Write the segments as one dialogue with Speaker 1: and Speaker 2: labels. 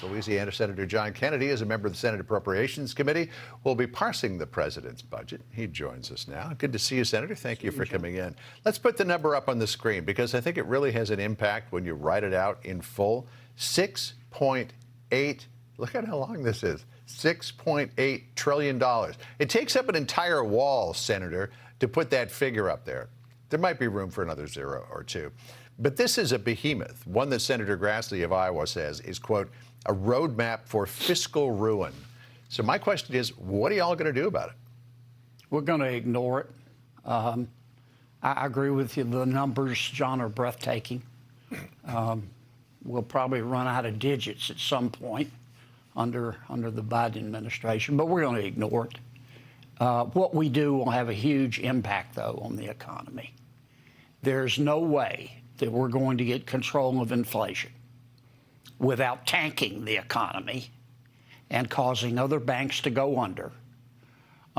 Speaker 1: Louisiana Senator John Kennedy is a member of the Senate Appropriations Committee. We'll be parsing the president's budget. He joins us now. Good to see you, Senator. Thank you for coming in. Let's put the number up on the screen because I think it really has an impact when you write it out in full. 6.8, look at how long this is, $6.8 trillion. It takes up an entire wall, Senator, to put that figure up there. There might be room for another zero or two. But this is a behemoth, one that Senator Grassley of Iowa says is, quote, a roadmap for fiscal ruin. So my question is, what are y'all going to do about it?
Speaker 2: We're going to ignore it. I agree with you. The numbers, John, are breathtaking. We'll probably run out of digits at some point under the Biden administration, but we're going to ignore it. What we do will have a huge impact, though, on the economy. There's no way that we're going to get control of inflation without tanking the economy and causing other banks to go under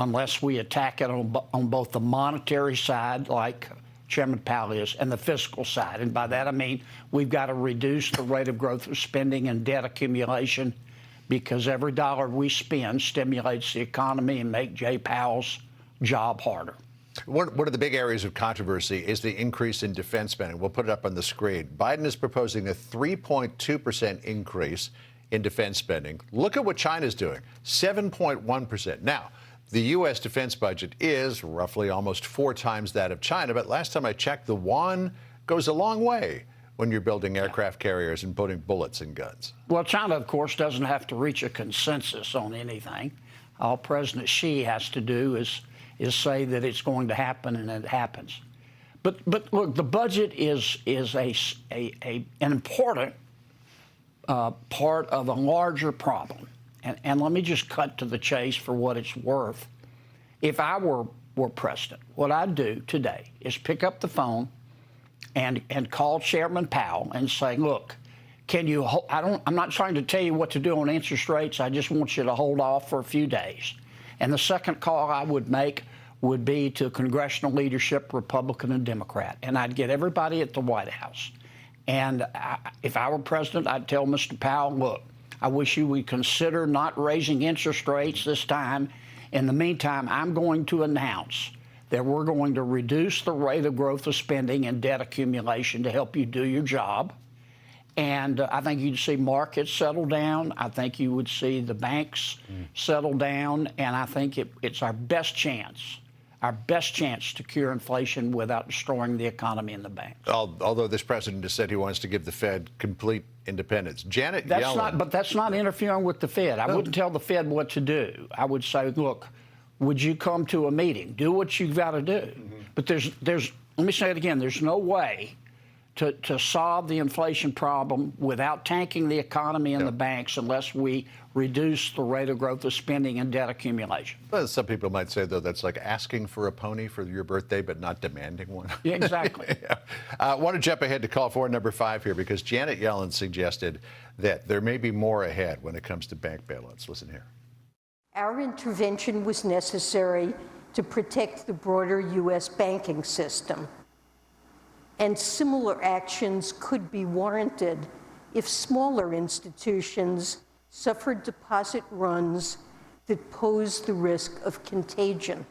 Speaker 2: unless we attack it on both the monetary side, like Chairman Powell is, and the fiscal side. And by that I mean we've got to reduce the rate of growth of spending and debt accumulation because every dollar we spend stimulates the economy and makes Jay Powell's job harder.
Speaker 1: One of the big areas of controversy is the increase in defense spending. We'll put it up on the screen. Biden is proposing a 3.2% increase in defense spending. Look at what China's doing, 7.1%. Now, the U.S. defense budget is roughly almost 4 times that of China, but last time I checked, the yuan goes a long way when you're building aircraft carriers and putting bullets in guns.
Speaker 2: Well, China, of course, doesn't have to reach a consensus on anything. All President Xi has to do is say that it's going to happen, and it happens. But look, the budget is an important part of a larger problem. And let me just cut to the chase for what it's worth. If I were president, what I'd do today is pick up the phone and call Chairman Powell and say, look, can you I'm not trying to tell you what to do on interest rates. I just want you to hold off for a few days. And the second call I would make would be to congressional leadership, Republican and Democrat. And I'd get everybody at the White House. And if I were president, I'd tell Mr. Powell, look, I wish you would consider not raising interest rates this time. In the meantime, I'm going to announce that we're going to reduce the rate of growth of spending and debt accumulation to help you do your job. And I think you'd see markets settle down. I think you would see the banks settle down. And I think it's our best chance to cure inflation without destroying the economy and the banks.
Speaker 1: Although this president has said he wants to give the Fed complete independence. Janet Yellen.
Speaker 2: But that's not interfering with the Fed. I wouldn't tell the Fed what to do. I would say, look, would you come to a meeting? Do what you've got to do. But let me say it again, there's no way to solve the inflation problem without tanking the economy and the banks unless we reduce the rate of growth of spending and debt accumulation.
Speaker 1: Well, some people might say, though, that's like asking for a pony for your birthday but not demanding one.
Speaker 2: Yeah, exactly.
Speaker 1: I want to jump ahead to call for number 5 here because Janet Yellen suggested that there may be more ahead when it comes to bank bailouts. Listen here.
Speaker 3: Our intervention was necessary to protect the broader U.S. banking system. And similar actions could be warranted if smaller institutions suffered deposit runs that pose the risk of contagion.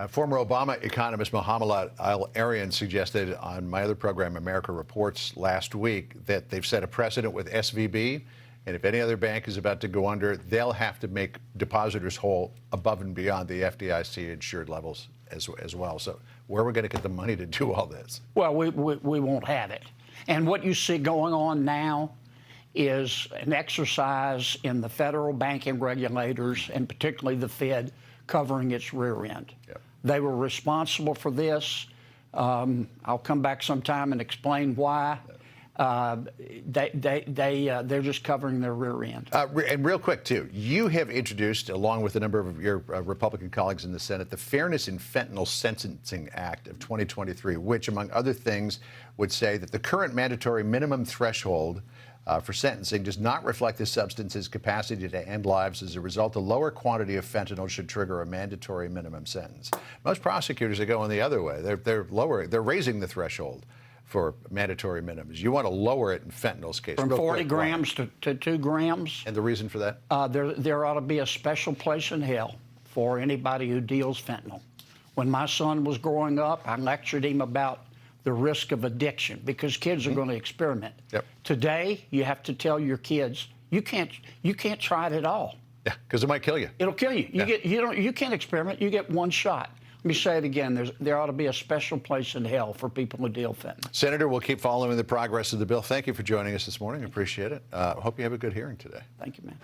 Speaker 1: Former Obama economist Mohamed Al-Arian suggested on my other program, America Reports, last week that they've set a precedent with SVB, and if any other bank is about to go under, they'll have to make depositors whole above and beyond the FDIC-insured levels as well. So where are we going to get the money to do all this?
Speaker 2: Well, we won't have it. And what you see going on now is an exercise in the federal banking regulators, and particularly the Fed, covering its rear end. Yep. They were responsible for this. I'll come back sometime and explain why. They're just covering their rear end.
Speaker 1: And real quick, too, you have introduced, along with a number of your Republican colleagues in the Senate, the Fairness in Fentanyl Sentencing Act of 2023, which, among other things, would say that the current mandatory minimum threshold for sentencing does not reflect the substance's capacity to end lives. As a result, a lower quantity of fentanyl should trigger a mandatory minimum sentence. Most prosecutors are going the other way. They're raising the threshold for mandatory minimums. You want to lower it in fentanyl's case.
Speaker 2: From
Speaker 1: Real
Speaker 2: 40
Speaker 1: quick, why?
Speaker 2: grams to 2 grams.
Speaker 1: And the reason for that?
Speaker 2: There ought to be a special place in hell for anybody who deals fentanyl. When my son was growing up, I lectured him about the risk of addiction because kids are going to experiment.
Speaker 1: Yep.
Speaker 2: Today, you have to tell your kids you can't try it at all.
Speaker 1: Yeah, because it might kill you.
Speaker 2: It'll kill you. You can't experiment. You get one shot. Let me say it again. There ought to be a special place in hell for people who deal fentanyl.
Speaker 1: Senator, we'll keep following the progress of the bill. Thank you for joining us this morning. Appreciate it. Hope you have a good hearing today.
Speaker 2: Thank you, man.